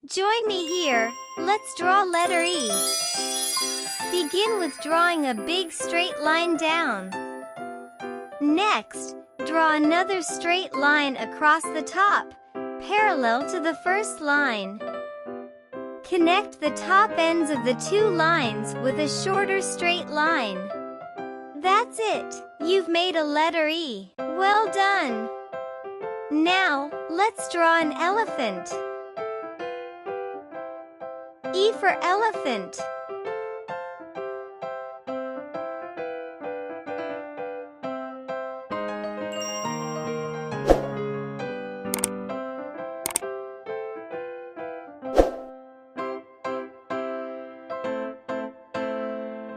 Join me here. Let's draw letter E. Begin with drawing a big straight line down. Next, draw another straight line across the top, parallel to the first line. Connect the top ends of the two lines with a shorter straight line. That's it! You've made a letter E. Well done! Now, let's draw an elephant. E for elephant.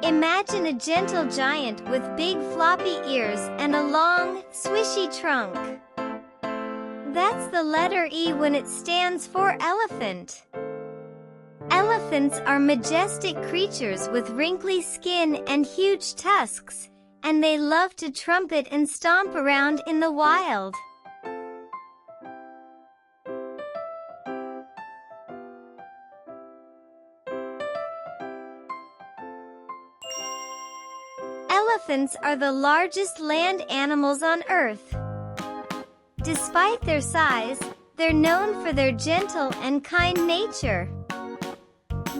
Imagine a gentle giant with big floppy ears and a long, swishy trunk. That's the letter E when it stands for elephant. Elephants are majestic creatures with wrinkly skin and huge tusks, and they love to trumpet and stomp around in the wild. Elephants are the largest land animals on Earth. Despite their size, they're known for their gentle and kind nature.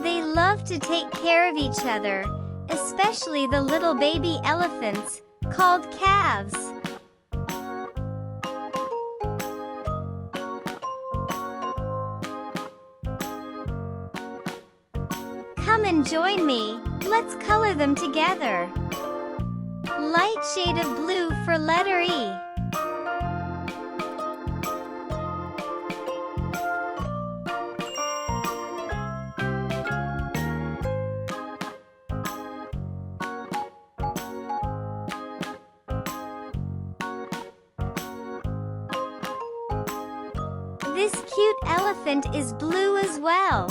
They love to take care of each other, especially the little baby elephants, called calves. Come and join me, let's color them together. Light shade of blue for letter E. This cute elephant is blue as well.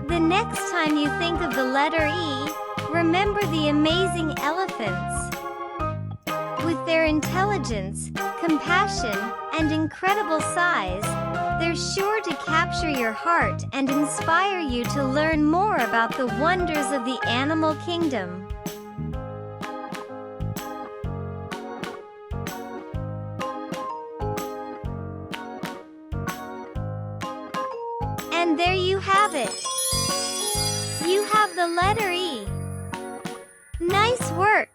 The next time you think of the letter E, remember the amazing elephants. With their intelligence, compassion, and incredible size, they're sure to capture your heart and inspire you to learn more about the wonders of the animal kingdom. And there you have it. You have the letter E. Nice work!